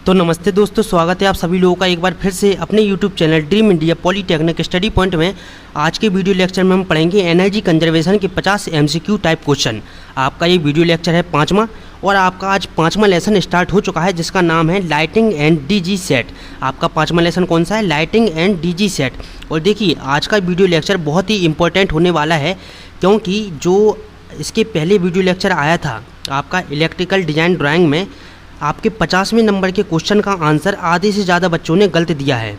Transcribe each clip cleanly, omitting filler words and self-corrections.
तो नमस्ते दोस्तों, स्वागत है आप सभी लोगों का एक बार फिर से अपने YouTube channel dream India polytechnic study point में। आज के वीडियो लेक्चर में हम पढ़ेंगे एनर्जी कंजर्वेशन के 50 MCQ टाइप क्वेश्चन। आपका ये वीडियो लेक्चर है 5वां और आपका आज 5वां लेसन स्टार्ट हो चुका है जिसका नाम है लाइटिंग एंड DG सेट। आपका 5वां लेसन कौन सा है? Lighting and DG set. और देखिए आज का वीडियो लेक्चर बहुत ही इंपॉर्टेंट होने वाला है क्योंकि जो इसके पहले वीडियो लेक्चर आया था आपका इलेक्ट्रिकल डिज़ाइन ड्राइंग में, आपके 50वें नंबर के क्वेश्चन का आंसर आधे से ज़्यादा बच्चों ने गलत दिया है।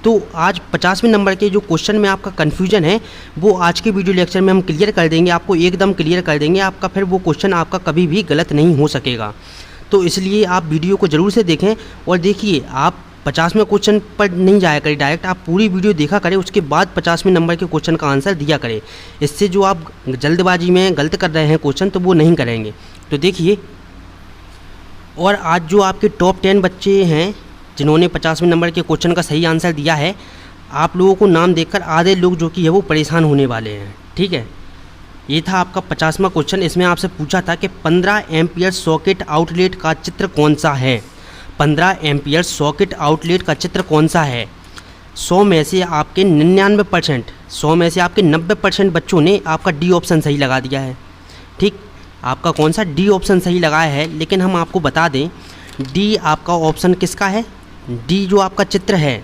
तो आज 50वें नंबर के जो क्वेश्चन में आपका कन्फ्यूजन है वो आज के वीडियो लेक्चर में हम क्लियर कर देंगे, आपको एकदम क्लियर कर देंगे। आपका फिर वो क्वेश्चन आपका कभी भी गलत नहीं हो सकेगा। तो इसलिए आप वीडियो को ज़रूर से देखें और देखिए आप 50वें क्वेश्चन पर नहीं जाया करें डायरेक्ट, आप पूरी वीडियो देखा करें, उसके बाद 50वें नंबर के क्वेश्चन का आंसर दिया करें। इससे जो आप जल्दबाजी में गलत कर रहे हैं क्वेश्चन तो वो नहीं करेंगे। तो देखिए, और आज जो आपके टॉप 10 बच्चे हैं जिन्होंने 50वें नंबर के क्वेश्चन का सही आंसर दिया है, आप लोगों को नाम देखकर आधे लोग जो कि है वो परेशान होने वाले हैं। ठीक है, ये था आपका 50वां क्वेश्चन। इसमें आपसे पूछा था कि 15 एम्पियर सॉकेट आउटलेट का चित्र कौन सा है। 15 एम्पियर सॉकेट आउटलेट का चित्र कौन सा है। 100 में से आपके 99%, 100 में से आपके 90% बच्चों ने आपका डी ऑप्शन सही लगा दिया है। ठीक, आपका कौन सा? डी ऑप्शन सही लगाया है। लेकिन हम आपको बता दें डी आपका ऑप्शन किसका है। डी जो आपका चित्र है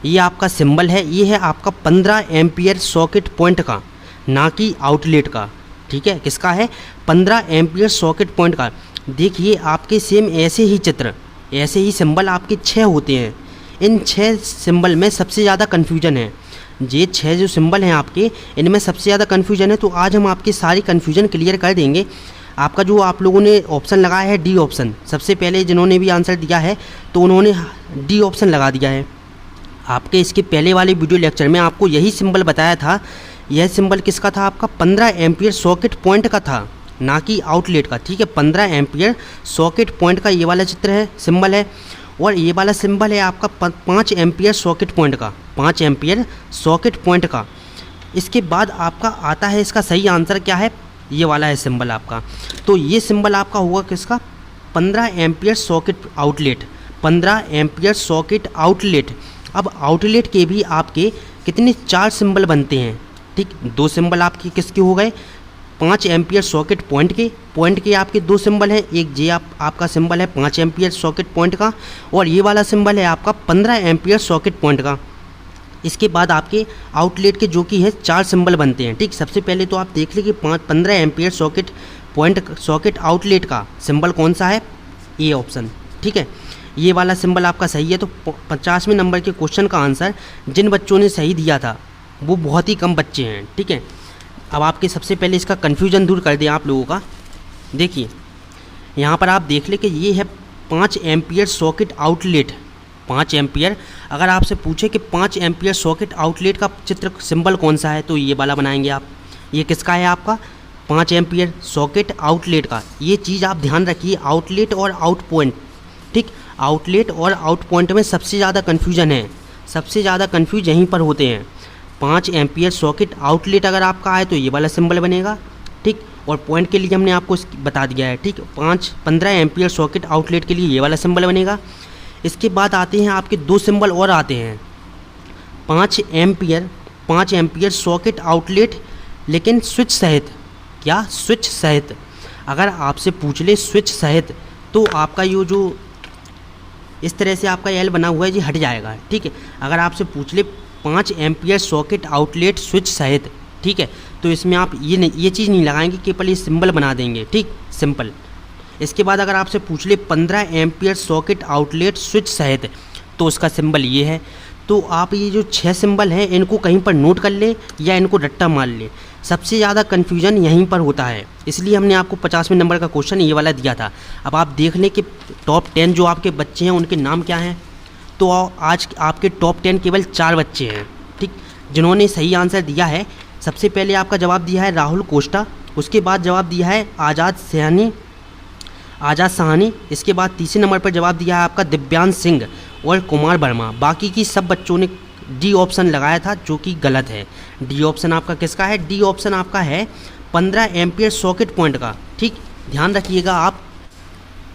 ये आपका सिंबल है, ये है आपका 15 एम्पियर सॉकेट पॉइंट का, ना कि आउटलेट का। ठीक है, किसका है? 15 एम्पियर सॉकेट पॉइंट का। देखिए आपके सेम ऐसे ही चित्र, ऐसे ही सिंबल आपके 6 होते हैं। इन 6 सिंबल में सबसे ज़्यादा कन्फ्यूजन है। ये 6 जो सिंबल हैं आपके, इनमें सबसे ज़्यादा कन्फ्यूजन है। तो आज हम आपकी सारी कन्फ्यूजन क्लियर कर देंगे। आपका जो आप लोगों ने ऑप्शन लगाया है डी ऑप्शन, सबसे पहले जिन्होंने भी आंसर दिया है तो उन्होंने डी ऑप्शन लगा दिया है। आपके इसके पहले वाले वीडियो लेक्चर में आपको यही सिंबल बताया था। यह सिंबल किसका था? आपका 15 एम्पियर सॉकेट पॉइंट का था, ना कि आउटलेट का। ठीक है, 15 एम्पियर सॉकेट पॉइंट का ये वाला चित्र है, सिंबल है। और ये वाला सिंबल है आपका 5 एम्पियर सॉकेट पॉइंट का, 5 एम्पियर सॉकेट पॉइंट का। इसके बाद आपका आता है इसका सही आंसर क्या है, ये वाला है सिंबल आपका। तो ये सिंबल आपका होगा किसका? 15 ampere socket outlet, 15 ampere socket outlet. अब आउटलेट के भी आपके कितने 4 सिंबल बनते हैं। ठीक, 2 सिंबल आपके किसके हो गए? 5 एम्पियर सॉकेट पॉइंट के आपके 2 सिंबल हैं। एक जे आपका सिंबल है 5 एम्पियर सॉकेट पॉइंट का, और ये वाला सिंबल है आपका 15 एम्पियर सॉकेट पॉइंट का। इसके बाद आपके आउटलेट के जो कि है 4 सिंबल बनते हैं। ठीक, सबसे पहले तो आप देख लीजिए 15 ampere socket point socket outlet का सिंबल कौन सा है? A option. ठीक है, ये वाला सिंबल आपका सही है। तो 50वें नंबर के क्वेश्चन का आंसर जिन बच्चों ने सही दिया था वो बहुत ही कम बच्चे हैं। ठीक है, अब आपके सबसे पहले इसका कन्फ्यूजन दूर कर दें आप लोगों का। देखिए यहाँ पर आप देख लें कि ये है 5 एम्पियर सॉकेट आउटलेट, 5 एम्पियर। अगर आपसे पूछे कि 5 एम्पियर सॉकेट आउटलेट का चित्र सिंबल कौन सा है तो ये वाला बनाएंगे आप। ये किसका है? आपका 5 एम्पियर सॉकेट आउटलेट का। ये चीज़ आप ध्यान रखिए, आउटलेट और आउट पॉइंट। ठीक, आउटलेट और आउट पॉइंट में सबसे ज़्यादा कन्फ्यूजन है, सबसे ज़्यादा कन्फ्यूज यहीं पर होते हैं। 5 एम्पियर सॉकेट आउटलेट अगर आपका आए तो ये वाला सिंबल बनेगा। ठीक, और पॉइंट के लिए हमने आपको बता दिया है। ठीक, 15 एम्पियर सॉकेट आउटलेट के लिए ये वाला सिंबल बनेगा। इसके बाद आते हैं आपके 2 सिंबल और आते हैं 5 एम्पियर सॉकेट आउटलेट, लेकिन स्विच सहित। क्या? स्विच सहित। अगर आपसे पूछ ले स्विच सहित तो आपका ये जो इस तरह से आपका एल बना हुआ है ये हट जाएगा। ठीक है, अगर आपसे पूछ ले 5 एम्पियर सॉकेट आउटलेट स्विच सहित, ठीक है, तो इसमें आप ये चीज़ नहीं लगाएंगे, केवल ये सिंबल बना देंगे। ठीक, सिंपल। इसके बाद अगर आपसे पूछ ले 15 एम्पियर सॉकेट आउटलेट स्विच सहित तो उसका सिंबल ये है। तो आप ये जो 6 सिंबल हैं इनको कहीं पर नोट कर ले या इनको रट्टा मार ले। सबसे ज़्यादा कन्फ्यूजन यहीं पर होता है, इसलिए हमने आपको 50वें नंबर का क्वेश्चन ये वाला दिया था। अब आप देख लें कि टॉप 10 जो आपके बच्चे हैं उनके नाम क्या हैं। तो आज आपके टॉप 10 केवल 4 बच्चे हैं। ठीक, जिन्होंने सही आंसर दिया है। सबसे पहले आपका जवाब दिया है राहुल कोस्टा, उसके बाद जवाब दिया है आज़ाद साहनी। इसके बाद तीसरे नंबर पर जवाब दिया है आपका दिव्यांश सिंह और कुमार वर्मा। बाकी की सब बच्चों ने डी ऑप्शन लगाया था जो कि गलत है। डी ऑप्शन आपका किसका है? डी ऑप्शन आपका है 15 एम्पियर सॉकेट पॉइंट का। ठीक, ध्यान रखिएगा आप।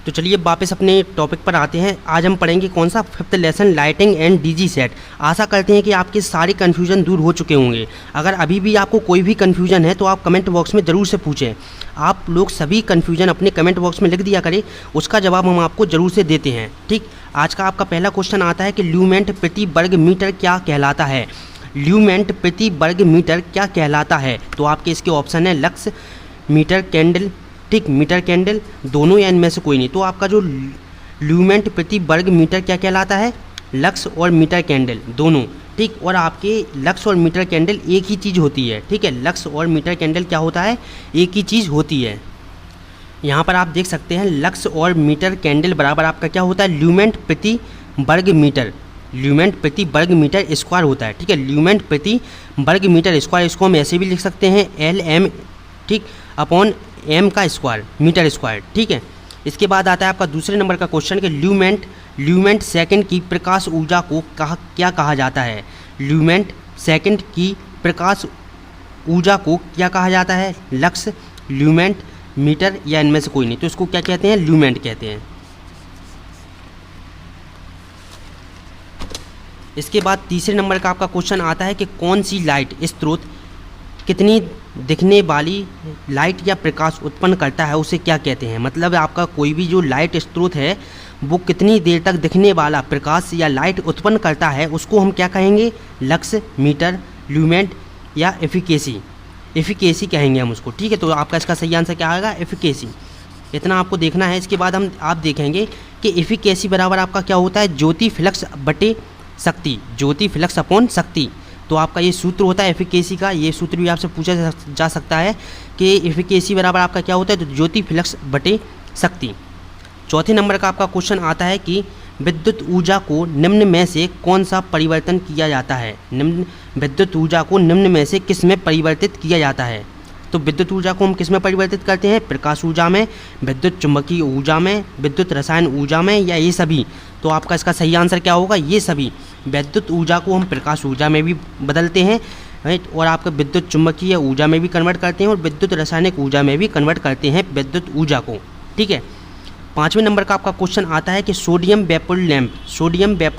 तो चलिए वापस अपने टॉपिक पर आते हैं। आज हम पढ़ेंगे कौन सा, fifth lesson, lighting and DG set. आशा करते हैं कि आपके सारे कन्फ्यूजन दूर हो चुके होंगे। अगर अभी भी आपको कोई भी कन्फ्यूजन है तो आप कमेंट बॉक्स में ज़रूर से पूछें। आप लोग सभी कन्फ्यूजन अपने कमेंट बॉक्स में लिख दिया करें, उसका जवाब हम आपको ज़रूर से देते हैं। ठीक, आज का आपका पहला क्वेश्चन आता है कि ल्यूमेंट प्रति वर्ग मीटर क्या कहलाता है। ल्यूमेंट प्रति वर्ग मीटर क्या कहलाता है? तो आपके इसके ऑप्शन है लक्स, मीटर, कैंडल। ठीक, मीटर, कैंडल, दोनों या इनमें से कोई नहीं। तो आपका जो ल्यूमेंट प्रति वर्ग मीटर क्या कहलाता है? लक्स और मीटर कैंडल दोनों। ठीक, और आपके लक्स और मीटर कैंडल एक ही चीज़ होती है। ठीक है, लक्स और मीटर कैंडल क्या होता है? एक ही चीज़ होती है। यहाँ पर आप देख सकते हैं लक्स और मीटर कैंडल बराबर आपका क्या होता है? ल्यूमेंट प्रति वर्ग मीटर। ल्यूमेंट प्रति वर्ग मीटर स्क्वायर होता है। ठीक है, ल्यूमेंट प्रति वर्ग मीटर स्क्वायर, इसको हम ऐसे भी लिख सकते हैं LM, ठीक, अपॉन M का स्क्वायर, मीटर स्क्वायर। ठीक है, इसके बाद आता है आपका दूसरे नंबर का क्वेश्चन कि ल्यूमेंट सेकंड की प्रकाश ऊर्जा को क्या कहा जाता है? ल्यूमेंट सेकंड की प्रकाश ऊर्जा को क्या कहा जाता है? लक्स, ल्यूमेंट, मीटर या इनमें से कोई नहीं। तो इसको क्या कहते हैं? ल्यूमेंट कहते हैं। इसके बाद तीसरे नंबर का आपका क्वेश्चन आता है कि कौन सी लाइट स्रोत कितनी दिखने वाली लाइट या प्रकाश उत्पन्न करता है, उसे क्या कहते हैं? मतलब आपका कोई भी जो लाइट स्रोत है वो कितनी देर तक दिखने वाला प्रकाश या लाइट उत्पन्न करता है, उसको हम क्या कहेंगे? लक्स, मीटर, ल्यूमेंट या एफिकेसी। एफिकेसी कहेंगे हम उसको। ठीक है, तो आपका इसका सही आंसर क्या आएगा? एफिकेसी। इतना आपको देखना है। इसके बाद आप देखेंगे कि एफिकेसी बराबर आपका क्या होता है? ज्योति फ्लक्स बटे शक्ति, ज्योति फ्लक्स अपॉन शक्ति। तो आपका ये सूत्र होता है एफिकेसी का। ये सूत्र भी आपसे पूछा जा सकता है कि एफिकेसी बराबर आपका क्या होता है? तो ज्योति फ्लक्स बटे शक्ति। चौथे नंबर का आपका क्वेश्चन आता है कि विद्युत ऊर्जा को निम्न में से कौन सा परिवर्तन किया जाता है? विद्युत ऊर्जा को निम्न में से किस में परिवर्तित किया जाता है? तो विद्युत ऊर्जा को हम किस में परिवर्तित करते हैं? प्रकाश ऊर्जा में, विद्युत चुंबकीय ऊर्जा में, विद्युत रसायन ऊर्जा में या ये सभी? तो आपका इसका सही आंसर क्या होगा? ये सभी। विद्युत ऊर्जा को हम प्रकाश ऊर्जा में भी बदलते हैं, राइट, और आपका विद्युत चुंबकीय ऊर्जा में भी कन्वर्ट करते हैं और विद्युत रासायनिक ऊर्जा में भी कन्वर्ट करते हैं विद्युत ऊर्जा को। ठीक है, पाँचवें नंबर का आपका क्वेश्चन आता है कि सोडियम वेपर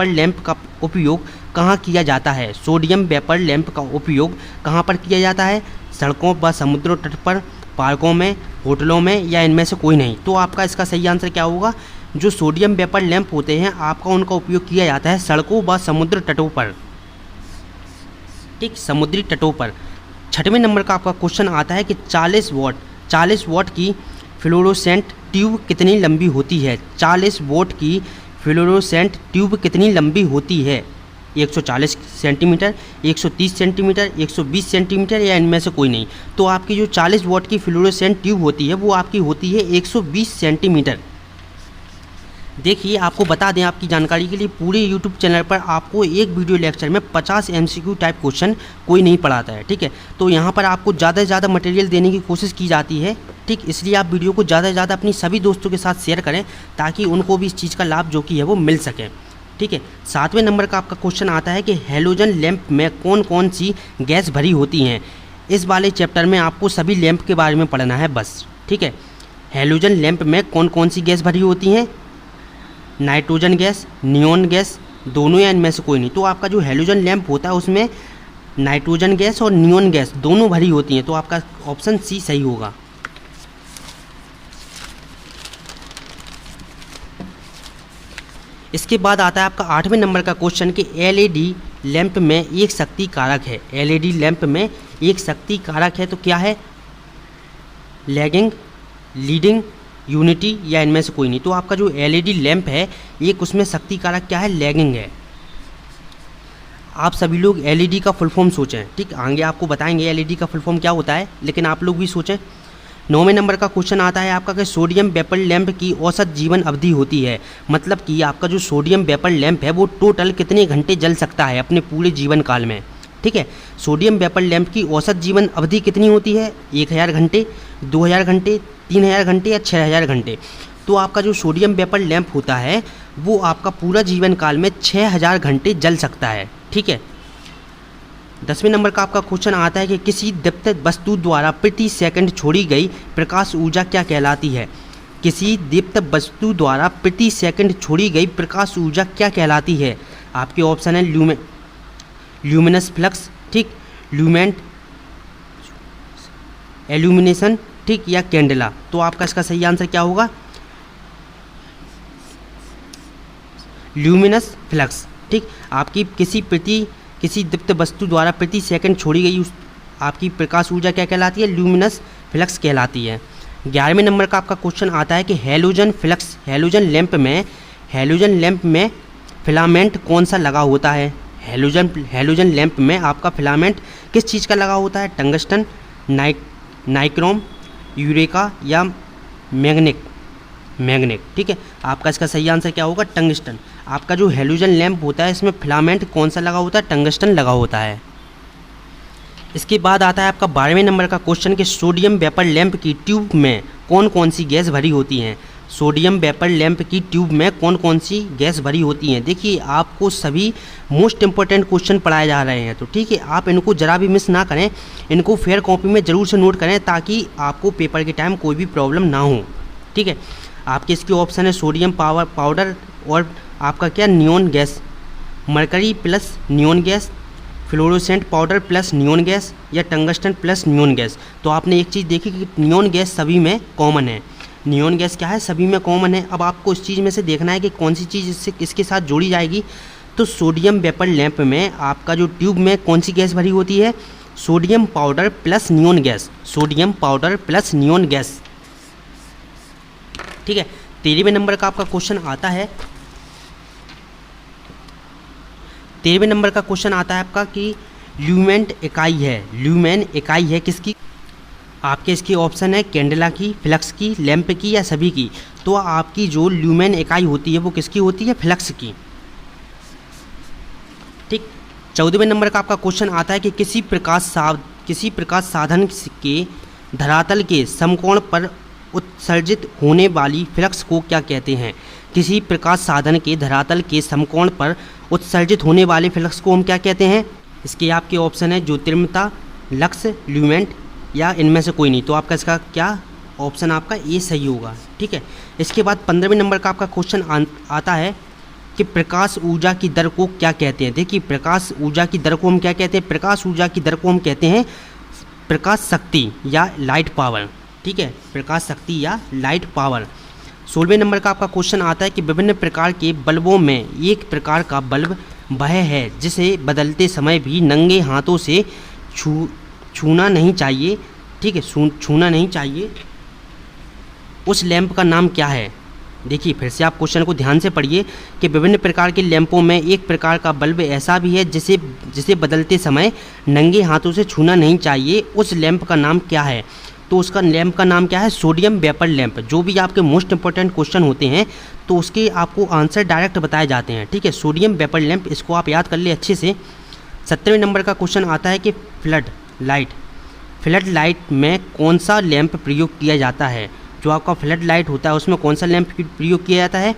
लैंप का उपयोग कहाँ किया जाता है? सोडियम वेपर लैंप का उपयोग कहाँ पर किया जाता है? सड़कों व समुद्र तट पर, पार्कों में, होटलों में या इनमें से कोई नहीं। तो आपका इसका सही आंसर क्या होगा? जो सोडियम वेपर लैंप होते हैं आपका उनका उपयोग किया जाता है सड़कों व समुद्र तटों पर। ठीक, समुद्री तटों पर। छठवें नंबर का आपका क्वेश्चन आता है कि 40 वॉट की फ्लोरोसेंट ट्यूब कितनी लंबी होती है? 40 वॉट की फ्लोरोसेंट ट्यूब कितनी लंबी होती है? 140 सेंटीमीटर, 130 सेंटीमीटर, 120 सेंटीमीटर या इनमें से कोई नहीं। तो आपकी जो 40 वॉट की फ्लोरोसेंट ट्यूब होती है वो आपकी होती है 120 सेंटीमीटर। देखिए, आपको बता दें आपकी जानकारी के लिए, पूरे YouTube चैनल पर आपको एक वीडियो लेक्चर में 50 MCQ टाइप क्वेश्चन कोई नहीं पढ़ाता है। ठीक है, तो यहाँ पर आपको ज़्यादा से ज़्यादा मटेरियल देने की कोशिश की जाती है। ठीक, इसलिए आप वीडियो को ज़्यादा से ज़्यादा अपनी सभी दोस्तों के साथ शेयर करें ताकि उनको भी इस चीज़ का लाभ जो कि है वो मिल सके। ठीक है, सातवें नंबर का आपका क्वेश्चन आता है कि हैलोजन लैंप में कौन कौन सी गैस भरी होती हैं? इस वाले चैप्टर में आपको सभी लैंप के बारे में पढ़ना है बस। ठीक है, हैलोजन लैंप में कौन कौन सी गैस भरी होती हैं? नाइट्रोजन गैस, नियॉन गैस, दोनों या इनमें से कोई नहीं। तो आपका जो हैलोजन लैंप होता है उसमें नाइट्रोजन गैस और नियॉन गैस दोनों भरी होती हैं। तो आपका ऑप्शन सी सही होगा। इसके बाद आता है आपका 8वें नंबर का क्वेश्चन कि LED लैंप में एक शक्ति कारक है। LED लैंप में एक शक्ति कारक है तो क्या है? लैगिंग, लीडिंग, यूनिटी या इनमें से कोई नहीं। तो आपका जो LED लैंप है एक उसमें शक्ति कारक क्या है? लैगिंग है। आप सभी लोग LED का फुल फॉर्म सोचें। ठीक, आगे आपको बताएंगे LED का फुल फॉर्म क्या होता है, लेकिन आप लोग भी सोचें। 9वें नंबर का क्वेश्चन आता है आपका कि सोडियम वेपर लैंप की औसत जीवन अवधि होती है। मतलब कि आपका जो सोडियम वेपर लैंप है वो टोटल कितने घंटे जल सकता है अपने पूरे जीवन काल में? ठीक है, सोडियम वेपर लैंप की औसत जीवन अवधि कितनी होती है? 1000 घंटे, 2000 घंटे, 3000 घंटे या 6000 घंटे। तो आपका जो सोडियम वेपर लैंप होता है वो आपका पूरा जीवन काल में 6000 घंटे जल सकता है। ठीक है, 10वें नंबर का आपका क्वेश्चन आता है कि किसी दीप्त वस्तु द्वारा प्रति सेकंड छोड़ी गई प्रकाश ऊर्जा क्या कहलाती है? किसी दीप्त वस्तु द्वारा प्रति सेकंड छोड़ी गई प्रकाश ऊर्जा क्या कहलाती है? आपके ऑप्शन है ल्यूमिनस फ्लक्स, ठीक, ल्यूमेंट, एल्यूमिनेशन, ठीक, या कैंडेला। तो आपका इसका सही आंसर क्या होगा? ल्यूमिनस फ्लक्स, ठीक। आपकी किसी दीप्त वस्तु द्वारा प्रति सेकंड छोड़ी गई आपकी प्रकाश ऊर्जा क्या कहलाती है? ल्यूमिनस फ्लक्स कहलाती है। 11वें नंबर का आपका क्वेश्चन आता है कि हैलोजन लैंप में फिलामेंट कौन सा लगा होता है? हैलोजन लैंप में आपका फिलामेंट किस चीज़ का लगा होता है? टंगस्टन, नाइक्रोम, यूरेका या मैग्नेट, ठीक है। आपका इसका सही आंसर क्या होगा? टंगस्टन। आपका जो हैलोजन लैंप होता है इसमें फिलामेंट कौन सा लगा होता है? टंगस्टन लगा होता है। इसके बाद आता है आपका 12वें नंबर का क्वेश्चन कि सोडियम वेपर लैंप की ट्यूब में कौन कौन सी गैस भरी होती हैं? सोडियम वेपर लैंप की ट्यूब में कौन कौन सी गैस भरी होती हैं? देखिए, आपको सभी मोस्ट इंपॉर्टेंट क्वेश्चन पढ़ाए जा रहे हैं, तो ठीक है, आप इनको ज़रा भी मिस ना करें, इनको फेयर कॉपी में ज़रूर से नोट करें ताकि आपको पेपर के टाइम कोई भी प्रॉब्लम ना हो, ठीक है। आपके इसके ऑप्शन है सोडियम पाउडर और आपका क्या neon gas, mercury plus neon gas, fluorescent powder plus neon gas या टंगस्टन प्लस नियॉन गैस। तो आपने एक चीज़ देखी कि नियॉन गैस सभी में कॉमन है। नियॉन गैस क्या है? सभी में कॉमन है। अब आपको इस चीज़ में से देखना है कि कौन सी चीज़ इसके साथ जोड़ी जाएगी। तो सोडियम वेपर लैंप में आपका जो ट्यूब में कौन सी गैस भरी होती है? Sodium powder plus neon gas, sodium powder plus neon gas, ठीक है। 13वें नंबर का आपका क्वेश्चन आता है 13वें नंबर का क्वेश्चन आता है आपका कि ल्यूमेन इकाई है किसकी? आपके इसकी ऑप्शन है कैंडेला की, फ्लक्स की, लैंप की या सभी की। तो आपकी जो ल्यूमेन इकाई होती है वो किसकी होती है? फ्लक्स की, ठीक। 14वें नंबर का आपका क्वेश्चन आता है कि किसी प्रकाश साधन के धरातल के समकोण पर उत्सर्जित होने वाली फ्लक्स को क्या कहते हैं? किसी प्रकाश साधन के धरातल के समकोण पर उत्सर्जित होने वाले फ्लक्स को हम क्या कहते हैं? इसके आपके ऑप्शन है ज्योतिर्मयता, लक्स, ल्यूमेंट या इनमें से कोई नहीं। तो आपका इसका क्या ऑप्शन आपका ए सही होगा, ठीक है। इसके बाद 15वें नंबर का आपका क्वेश्चन आता है कि प्रकाश ऊर्जा की दर को क्या कहते हैं? देखिए, प्रकाश ऊर्जा की दर को हम क्या कहते हैं? प्रकाश ऊर्जा की दर को हम कहते हैं प्रकाश शक्ति या लाइट पावर, ठीक है, प्रकाश शक्ति या लाइट पावर। 16वें नंबर का आपका क्वेश्चन आता है कि विभिन्न प्रकार के बल्बों में एक प्रकार का बल्ब वह है जिसे बदलते समय भी नंगे हाथों से छूना नहीं चाहिए, ठीक है, छूना नहीं चाहिए। उस लैंप का नाम क्या है? देखिए, फिर से आप क्वेश्चन को ध्यान से पढ़िए कि विभिन्न प्रकार के लैंपों में एक प्रकार का बल्ब ऐसा भी है जिसे बदलते समय नंगे हाथों से छूना नहीं चाहिए। उस लैंप का नाम क्या है? तो उसका लैंप का नाम क्या है? Sodium vapour lamp. जो भी आपके मोस्ट इंपॉर्टेंट क्वेश्चन होते हैं तो उसके आपको आंसर डायरेक्ट बताए जाते हैं, ठीक है। सोडियम वेपर लैंप, इसको आप याद कर ले अच्छे से। 17वें नंबर का क्वेश्चन आता है कि फ्लड लाइट में कौन सा लैंप प्रयोग किया जाता है? जो आपका फ्लड लाइट होता है उसमें कौन सा लैंप प्रयोग किया जाता है?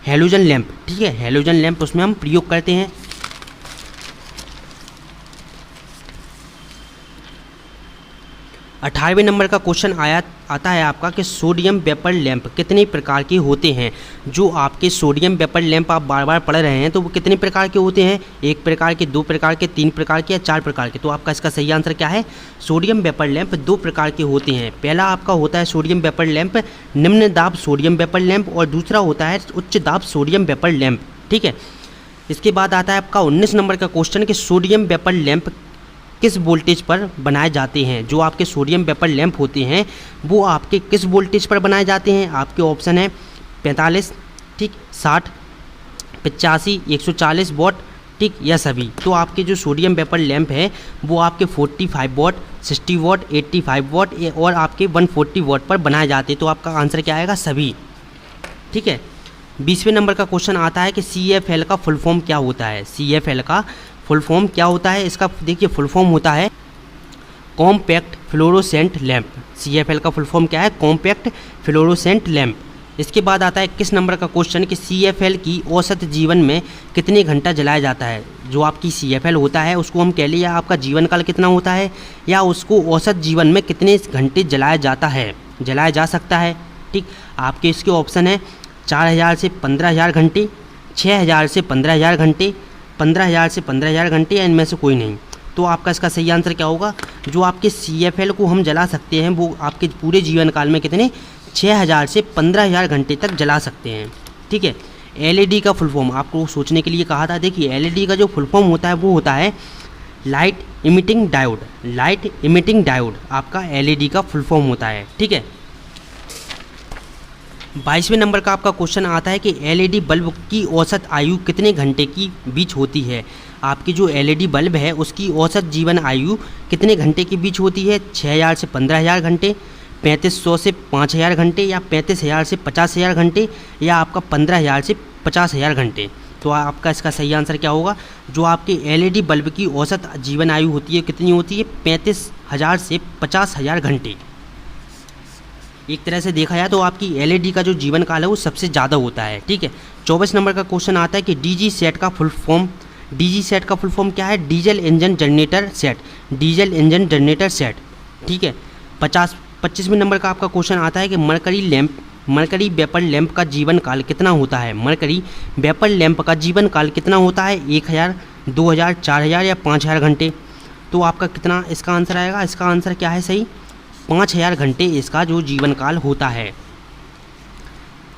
हैलोजन लैंप, ठीक है, हैलोजन लैंप उसमें हम प्रयोग करते हैं। 18वें नंबर का क्वेश्चन आता है आपका कि सोडियम वेपर लैंप कितने प्रकार के होते हैं? जो आपके सोडियम वेपर लैंप आप बार बार पढ़ रहे हैं तो वो कितने प्रकार के होते हैं? 1 प्रकार के, 2 प्रकार के, 3 प्रकार के या 4 प्रकार के? तो आपका इसका सही आंसर क्या है? सोडियम वेपर लैंप 2 प्रकार के होते हैं। पहला आपका होता है सोडियम वेपर लैंप निम्न दाब सोडियम वेपर लैंप और दूसरा होता है उच्च दाब सोडियम वेपर लैंप, ठीक है। इसके बाद आता है आपका 19 नंबर का क्वेश्चन कि सोडियम वेपर लैंप किस वोल्टेज पर बनाए जाते हैं? जो आपके सोडियम वेपर लैंप होते हैं वो आपके किस वोल्टेज पर बनाए जाते हैं? आपके ऑप्शन है 45, ठीक, 60, 85, 140 वॉट, ठीक, या सभी। तो आपके जो सोडियम वेपर लैंप है वो आपके 45 वॉट, 60 वॉट, 85 वॉट और आपके 140 वॉट पर बनाए जाते हैं। तो आपका आंसर क्या आएगा? सभी, ठीक है। 20वें नंबर का क्वेश्चन आता है कि CFL का फुल फॉर्म क्या होता है? CFL का फुल फॉर्म क्या होता है? इसका देखिए फुल फॉर्म होता है कॉम्पैक्ट फ्लोरोसेंट लैंप। CFL का फुल फॉर्म क्या है? Compact fluorescent lamp. इसके बाद आता है 21 नंबर का क्वेश्चन कि CFL की औसत जीवन में कितने घंटा जलाया जाता है? जो आपकी CFL होता है उसको हम कह लिए आपका जीवन काल कितना होता है या उसको औसत जीवन में कितने घंटे जलाया जा सकता है, ठीक, आपके इसके ऑप्शन है 4000 से 15000 घंटे, 6000 से 15000 घंटे, 15000 से 15000 घंटे या इनमें से कोई नहीं। तो आपका इसका सही आंसर क्या होगा? जो आपके CFL को हम जला सकते हैं वो आपके पूरे जीवन काल में कितने 6000 से 15000 घंटे तक जला सकते हैं। ठीक है, LED का फुल फॉर्म आपको सोचने के लिए कहा था। देखिए LED का जो फुल फॉर्म होता है वो होता है light emitting diode. Light emitting diode आपका LED का फुल फॉर्म होता है। ठीक है, 22वें नंबर का आपका क्वेश्चन आता है कि LED बल्ब की औसत आयु कितने घंटे की बीच होती है। आपकी जो LED बल्ब है उसकी औसत जीवन आयु कितने घंटे के बीच होती है? 6000 से 15000 घंटे, 3500 से 5000 घंटे, या 35000 से 50000 घंटे, या आपका 15000 से 50000 घंटे। तो आपका इसका सही आंसर क्या होगा? जो आपके LED बल्ब की औसत जीवन आयु होती है कितनी होती है? 35000 से 50000 घंटे। एक तरह से देखा जाए तो आपकी LED का जो जीवन काल है वो सबसे ज़्यादा होता है। ठीक है, 24 नंबर का क्वेश्चन आता है कि DG सेट का फुल फॉर्म, DG सेट का फुल फॉर्म क्या है? Diesel engine generator set, diesel engine generator set. ठीक है, 25वें नंबर का आपका क्वेश्चन आता है कि मरकरी वेपर लैंप का जीवन काल कितना होता है? मरकरी वेपर लैंप का जीवन काल कितना होता है? 1000, 2000, 4000 या 5000 घंटे। तो आपका कितना इसका आंसर आएगा? इसका आंसर क्या है सही? 5000 घंटे इसका जो जीवन काल होता है।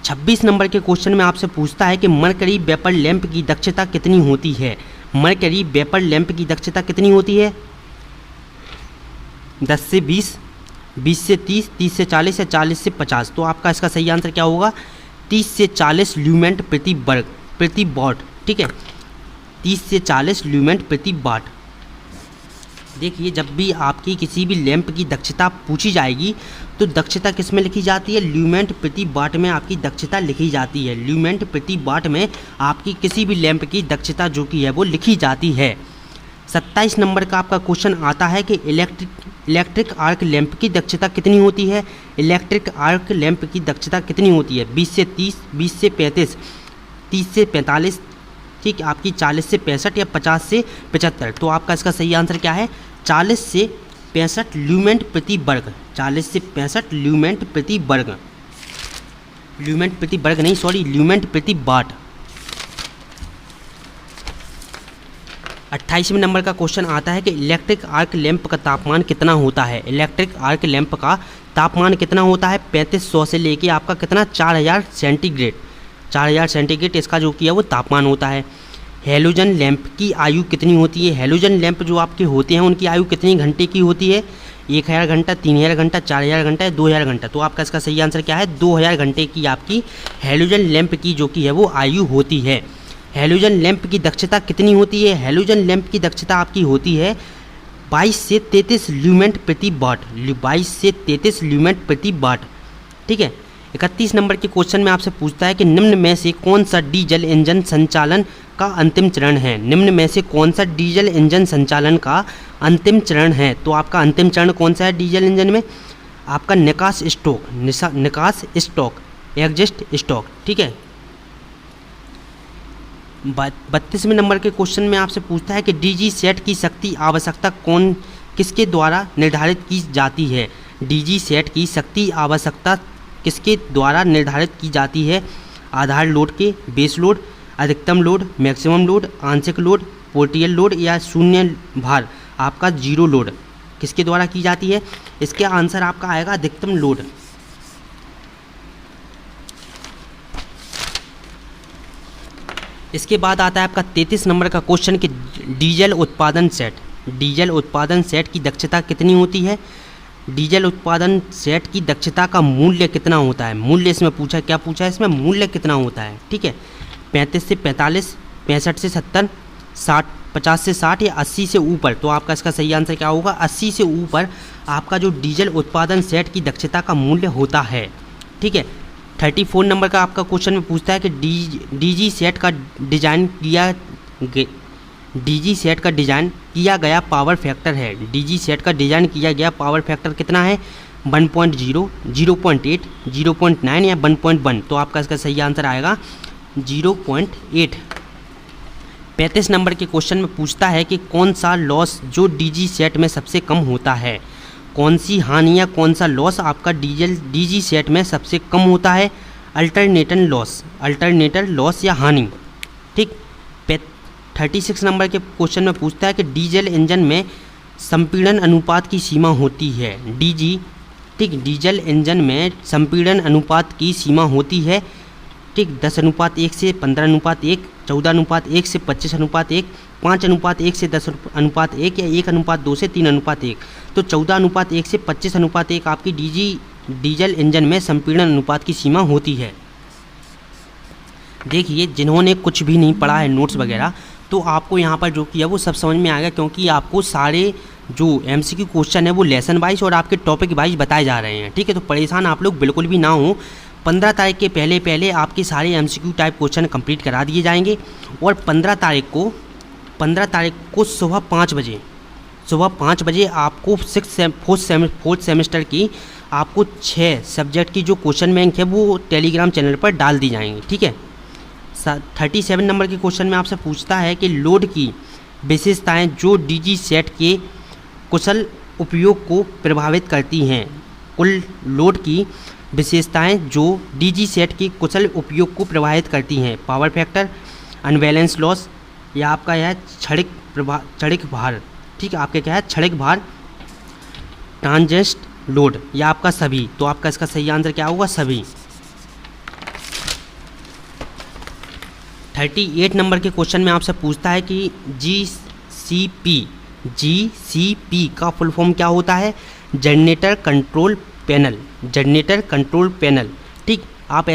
26 नंबर के क्वेश्चन में आपसे पूछता है कि मरकरी वेपर लैंप की दक्षता कितनी होती है? मरकरी वेपर लैंप की दक्षता कितनी होती है? 10 से 20, 20 से 30, 30 से 40 या 40 से 50। तो आपका इसका सही आंसर क्या होगा? 30 से 40 ल्यूमेंट प्रति वॉट। ठीक है, 30 से 40 ल्यूमेंट प्रति वाट। देखिए जब भी आपकी किसी भी लैंप की दक्षता पूछी जाएगी तो दक्षता किस में लिखी जाती है? ल्यूमेंट प्रति वाट में आपकी दक्षता लिखी जाती है। ल्यूमेंट प्रति वाट में आपकी किसी भी लैंप की दक्षता जो कि है वो लिखी जाती है। 27 नंबर का आपका क्वेश्चन आता है कि इलेक्ट्रिक आर्क लैंप की दक्षता कितनी होती है? इलेक्ट्रिक आर्क लैंप की दक्षता कितनी होती है? 20 से 30, 20 से 35, 30 से 45, ठीक, आपकी 40 से 65 या 50 से 75। तो आपका इसका सही आंसर क्या है? 40 से 65 ल्यूमेंट प्रति वर्ग। 40 से 65 ल्यूमेंट प्रति वर्ग, ल्यूमेंट प्रति वर्ग नहीं, सॉरी, ल्यूमेंट प्रति वाट। 28वें नंबर का क्वेश्चन आता है कि इलेक्ट्रिक आर्क लैंप का तापमान कितना होता है? इलेक्ट्रिक आर्क लैंप का तापमान कितना होता है? 3500 से लेके आपका कितना 4000 सेंटीग्रेड, 4000 सेंटीग्रेड इसका जो कि है वो तापमान होता है। हेलोजन लैंप की आयु कितनी होती है? हेलोजन लैंप जो आपके होते हैं उनकी आयु कितनी घंटे की होती है? 1000 घंटा, 3000 घंटा, 4000 घंटा, 2000 घंटा। तो आपका इसका सही आंसर क्या है? 2000 घंटे की आपकी हेलोजन लैंप की जो कि है वो आयु होती है। हेलोजन लैंप की दक्षता कितनी होती है? हेलोजन लैंप की दक्षता आपकी होती है 22 से 33 ल्यूमेंट प्रति वाट, 22 से 33 ल्यूमेंट प्रति वाट। ठीक है, 31 नंबर के क्वेश्चन में आपसे पूछता है कि निम्न में से कौन सा डीजल इंजन संचालन का अंतिम चरण है? निम्न में से कौन सा डीजल इंजन संचालन का अंतिम चरण है? तो आपका अंतिम चरण कौन सा है डीजल इंजन में? आपका निकास स्टॉक, एग्जिस्ट स्टॉक। ठीक है, 32वें नंबर के क्वेश्चन में आपसे पूछता है कि DG सेट की शक्ति आवश्यकता किसके द्वारा निर्धारित की जाती है? DG सेट की शक्ति आवश्यकता किसके द्वारा निर्धारित की जाती है? आधार लोड के, बेस लोड, अधिकतम लोड, मैक्सिमम लोड, आंशिक लोड, पोर्टियल लोड या शून्य भार, आपका जीरो लोड किसके द्वारा की जाती है? इसके आंसर आपका आएगा अधिकतम लोड। इसके बाद आता है आपका 33 नंबर का क्वेश्चन कि डीजल उत्पादन सेट की दक्षता कितनी होती है? डीजल उत्पादन सेट की दक्षता का मूल्य कितना होता है? मूल्य इसमें पूछा, क्या पूछा है इसमें? मूल्य कितना होता है? ठीक है, 35 से 45, 65 से 70, 60, 50 से 60 या 80 से ऊपर। तो आपका इसका सही आंसर क्या होगा? 80 से ऊपर आपका जो डीजल उत्पादन सेट की दक्षता का मूल्य होता है। ठीक है, 34 नंबर का आपका क्वेश्चन में पूछता है कि DG सेट का डिज़ाइन किया गया पावर फैक्टर है। DG सेट का डिज़ाइन किया गया पावर फैक्टर कितना है? 1.0, 0.8, 0.9 या 1.1। तो आपका इसका सही आंसर आएगा 0.8। 35 नंबर के क्वेश्चन में पूछता है कि कौन सा लॉस जो DG सेट में सबसे कम होता है? कौन सी हानि या कौन सा लॉस आपका डीजी सेट में सबसे कम होता है? अल्टरनेटर लॉस या हानि। ठीक। 36 नंबर के क्वेश्चन में पूछता है कि डीजल इंजन में संपीड़न अनुपात की सीमा होती है। ठीक, डीजल इंजन में संपीड़न अनुपात की सीमा होती है। ठीक, 10:1 से 15:1, 14:1 से 25:1, 5:1 से 10:1 या 1:2 से 3:1। तो 14:1 से 25:1 आपकी डीजल इंजन में संपीड़न अनुपात की सीमा होती है। देखिए, जिन्होंने कुछ भी नहीं पढ़ा है नोट्स वगैरह, तो आपको यहाँ पर जो किया वो सब समझ में आ गया, क्योंकि आपको सारे जो एमसीक्यू क्वेश्चन है वो लेसन वाइज और आपके टॉपिक वाइज बताए जा रहे हैं। ठीक है, तो परेशान आप लोग बिल्कुल भी ना हो। 15 तारीख के पहले आपके सारे एमसीक्यू टाइप क्वेश्चन कंप्लीट करा दिए जाएंगे और 15 तारीख को सुबह 5 बजे आपको फोर्थ सेमेस्टर की आपको 6 सब्जेक्ट की जो क्वेश्चन बैंक है वो टेलीग्राम चैनल पर डाल दी जाएंगी। ठीक है। 37 नंबर के क्वेश्चन में आपसे पूछता है कि लोड की विशेषताएं जो डीजी सेट के कुशल उपयोग को प्रभावित करती हैं। कुल लोड की विशेषताएं जो डीजी सेट के कुशल उपयोग को प्रभावित करती हैं। पावर फैक्टर, अनबैलेंस लॉस, या आपका यह क्षणिक भार। ठीक है, आपके क्या है? क्षणिक भार, ट्रांजिस्ट लोड, या आपका सभी। तो आपका इसका सही आंसर क्या होगा? सभी। 38 नंबर के क्वेश्चन में आपसे पूछता है कि जीसीपी का फुल फॉर्म क्या होता है? Generator control panel. ठीक, आप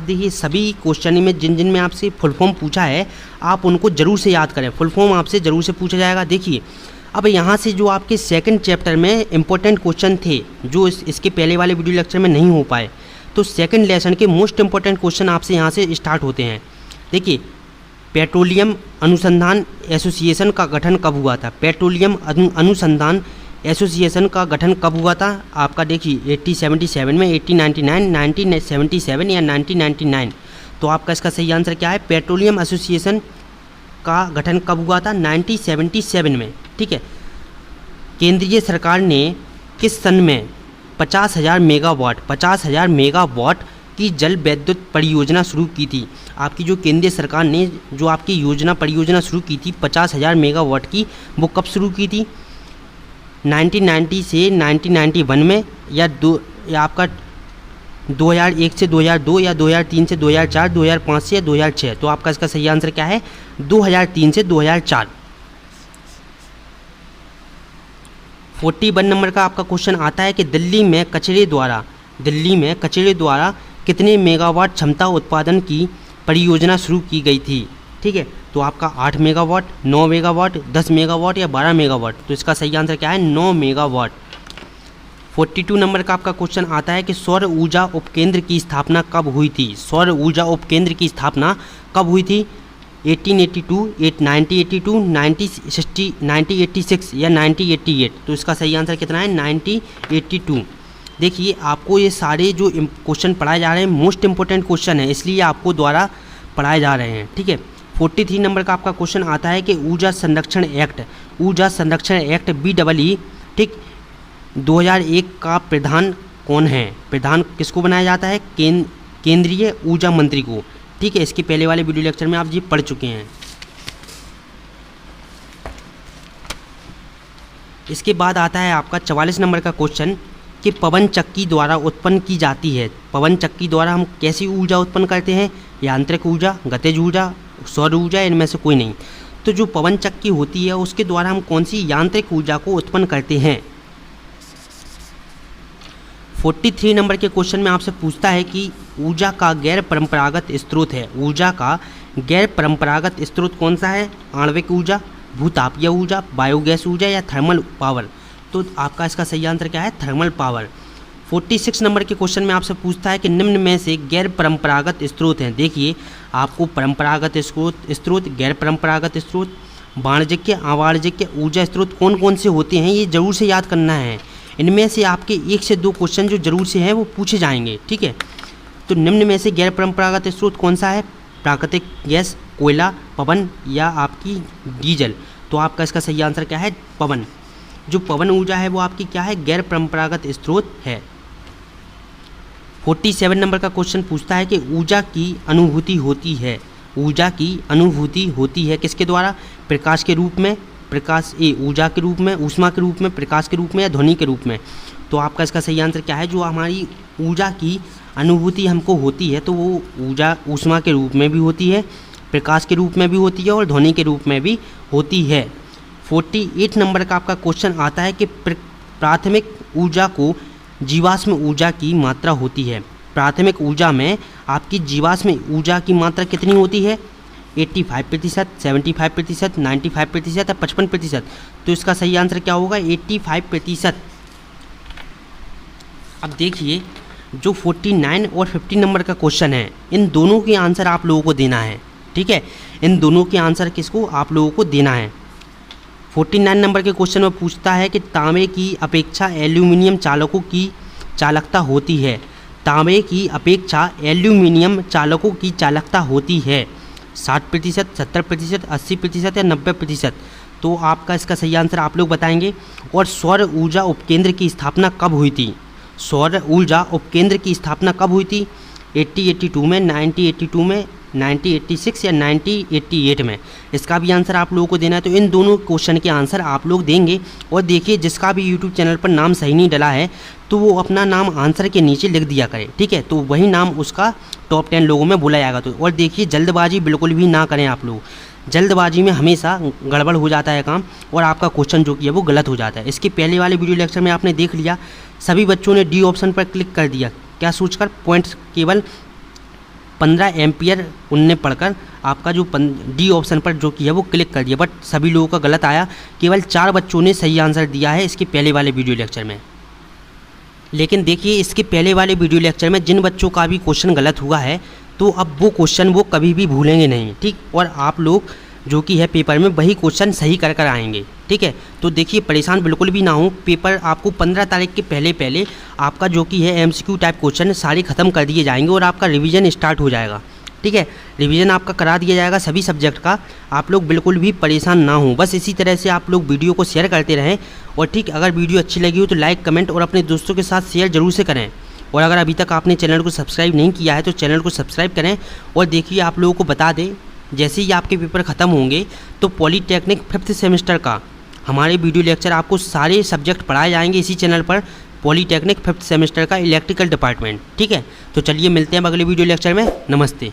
देखिए सभी क्वेश्चन में जिन में आपसे फुल फॉर्म पूछा है आप उनको जरूर से याद करें। फुल फॉर्म आपसे जरूर से पूछा जाएगा। देखिए, अब यहाँ से जो आपके सेकंड चैप्टर में इंपॉर्टेंट क्वेश्चन थे जो इसके पहले वाले वीडियो लेक्चर में नहीं हो पाए, तो सेकंड लेसन के मोस्ट इंपॉर्टेंट क्वेश्चन आपसे यहाँ से स्टार्ट होते हैं। देखिए, पेट्रोलियम अनुसंधान एसोसिएशन का गठन कब हुआ था? पेट्रोलियम अनुसंधान एसोसिएशन का गठन कब हुआ था? आपका देखिए 1877 में, 1899, 1977 या 1999। तो आपका इसका सही आंसर क्या है? पेट्रोलियम एसोसिएशन का गठन कब हुआ था? 1977 में। ठीक है। केंद्रीय सरकार ने किस सन में 50,000 मेगावाट की जल विद्युत परियोजना शुरू की थी? आपकी जो केंद्रीय सरकार ने जो आपकी परियोजना शुरू की थी 50,000 मेगावाट की, वो कब शुरू की थी? 1990 से 1991 में, या आपका 2001 से 2002, या 2003 से 2004, 2005 से या 2006। तो आपका इसका सही आंसर क्या है? 2003 से 2004। 41 नंबर का आपका क्वेश्चन आता है कि दिल्ली में कचरे द्वारा कितने मेगावाट क्षमता उत्पादन की परियोजना शुरू की गई थी? ठीक है, तो आपका 8 मेगावाट, 9 मेगावाट, 10 मेगावाट या 12 मेगावाट। तो इसका सही आंसर क्या है? 9 मेगावाट। 42 नंबर का आपका क्वेश्चन आता है कि सौर ऊर्जा उपकेंद्र की स्थापना कब हुई थी? सौर ऊर्जा उपकेंद्र की स्थापना कब हुई थी? 1882, 1982, 1960, 1986 या 1988। तो इसका सही आंसर कितना है? 1982। देखिए, आपको ये सारे जो क्वेश्चन पढ़ाए जा रहे हैं मोस्ट इंपॉर्टेंट क्वेश्चन है, इसलिए आपको द्वारा पढ़ाए जा रहे हैं। ठीक है। 43 नंबर का आपका क्वेश्चन आता है कि ऊर्जा संरक्षण एक्ट BEE, ठीक, 2001 का प्रधान कौन है? प्रधान किसको बनाया जाता है? केंद्रीय ऊर्जा मंत्री को। ठीक है, इसके पहले वाले वीडियो लेक्चर में आप जी पढ़ चुके हैं। इसके बाद आता है आपका 44 नंबर का क्वेश्चन कि पवन चक्की द्वारा उत्पन्न की जाती है। पवन चक्की द्वारा हम कैसी ऊर्जा उत्पन्न करते हैं? यांत्रिक ऊर्जा, गतिज ऊर्जा, सौर ऊर्जा, इनमें से कोई नहीं। तो जो पवन चक्की होती है उसके द्वारा हम कौन सी यांत्रिक ऊर्जा को उत्पन्न करते हैं? 43 नंबर के क्वेश्चन में आपसे पूछता है कि ऊर्जा का गैर परंपरागत स्रोत है। ऊर्जा का गैर परंपरागत स्रोत कौन सा है? आणविक ऊर्जा, भूतापीय ऊर्जा, बायोगैस ऊर्जा या थर्मल पावर। तो आपका इसका सही आंसर क्या है? Thermal power. 46 नंबर के क्वेश्चन में आपसे पूछता है कि निम्न में से गैर परंपरागत स्रोत हैं। देखिए, आपको परंपरागत स्रोत, गैर परंपरागत स्रोत, वाणिज्यिक, अवाणिज्यिक ऊर्जा स्रोत कौन कौन से होते हैं ये जरूर से याद करना है। इनमें से आपके 1 से 2 क्वेश्चन जो जरूर से हैं वो पूछे जाएंगे। ठीक है, तो निम्न में से गैर परंपरागत स्रोत कौन सा है? प्राकृतिक गैस, कोयला, पवन या आपकी डीजल। तो आपका इसका सही आंसर क्या है? पवन। जो पवन ऊर्जा है वो आपकी क्या है, गैर परंपरागत स्रोत है। 47 नंबर का क्वेश्चन पूछता है कि ऊर्जा की अनुभूति होती है, ऊर्जा की अनुभूति होती है किसके द्वारा, प्रकाश के रूप में, ऊर्जा के रूप में, ऊष्मा के रूप में, प्रकाश के रूप में या ध्वनि के रूप में। तो आपका इसका सही आंसर क्या है, जो हमारी ऊर्जा की अनुभूति हमको होती है तो वो ऊर्जा ऊष्मा के रूप में भी होती है, प्रकाश के रूप में भी होती है और ध्वनि के रूप में भी होती है। 48 नंबर का आपका क्वेश्चन आता है कि प्राथमिक ऊर्जा को जीवाश्म ऊर्जा की मात्रा होती है। प्राथमिक ऊर्जा में आपकी जीवाश्म ऊर्जा की मात्रा कितनी होती है, 85%, 75%, 95% या 55%। तो इसका सही आंसर क्या होगा, 85%। अब देखिए जो 49 और 50 नंबर का क्वेश्चन है, इन दोनों के आंसर आप लोगों को देना है, ठीक है। इन दोनों के आंसर किसको, आप लोगों को देना है। 49 नंबर के क्वेश्चन में पूछता है कि तांबे की अपेक्षा एल्यूमिनियम चालकों की चालकता होती है, तांबे की अपेक्षा एल्यूमिनियम चालकों की चालकता होती है 60%, 70%, 80% या 90%। तो आपका इसका सही आंसर आप लोग बताएंगे। और सौर ऊर्जा उपकेंद्र की स्थापना कब हुई थी, सौर ऊर्जा उपकेंद्र की स्थापना कब हुई थी, 8082 में, 9082 में, 9086 या 9088 में। इसका भी आंसर आप लोगों को देना है। तो इन दोनों क्वेश्चन के आंसर आप लोग देंगे। और देखिए जिसका भी यूट्यूब चैनल पर नाम सही नहीं डला है तो वो अपना नाम आंसर के नीचे लिख दिया करे, ठीक है। तो वही नाम उसका टॉप 10 लोगों में बोला जाएगा। तो और देखिए जल्दबाजी बिल्कुल भी ना करें आप लोग, जल्दबाजी में हमेशा गड़बड़ हो जाता है काम और आपका क्वेश्चन जो कि है वो गलत हो जाता है। इसके पहले वाले वीडियो लेक्चर में आपने देख लिया, सभी बच्चों ने डी ऑप्शन पर क्लिक कर दिया, क्या सोचकर, पॉइंट्स केवल 15 एम्पियर उनने पढ़कर आपका जो डी ऑप्शन पर जो कि है वो क्लिक कर दिया, बट सभी लोगों का गलत आया। केवल 4 बच्चों ने सही आंसर दिया है इसके पहले वाले वीडियो लेक्चर में। लेकिन देखिए इसके पहले वाले वीडियो लेक्चर में जिन बच्चों का भी क्वेश्चन गलत हुआ है तो अब वो क्वेश्चन वो कभी भी भूलेंगे नहीं, ठीक। और आप लोग जो कि है पेपर में वही क्वेश्चन सही कर कर आएंगे, ठीक है। तो देखिए परेशान बिल्कुल भी ना हो, पेपर आपको 15 तारीख के पहले आपका जो कि है MCQ टाइप क्वेश्चन सारे ख़त्म कर दिए जाएंगे और आपका रिवीजन स्टार्ट हो जाएगा, ठीक है। रिवीजन आपका करा दिया जाएगा सभी सब्जेक्ट का। आप लोग बिल्कुल भी परेशान ना हो, बस इसी तरह से आप लोग वीडियो को शेयर करते रहें। और ठीक, अगर वीडियो अच्छी लगी हो तो लाइक, कमेंट और अपने दोस्तों के साथ शेयर जरूर से करें। और अगर अभी तक आपने चैनल को सब्सक्राइब नहीं किया है तो चैनल को सब्सक्राइब करें। और देखिए आप लोगों को बता दें, जैसे ही आपके पेपर ख़त्म होंगे तो पॉलीटेक्निक 5th सेमेस्टर का हमारे वीडियो लेक्चर आपको सारे सब्जेक्ट पढ़ाए जाएंगे इसी चैनल पर, पॉलीटेक्निक 5th सेमेस्टर का इलेक्ट्रिकल डिपार्टमेंट, ठीक है। तो चलिए मिलते हैं अगले वीडियो लेक्चर में, नमस्ते।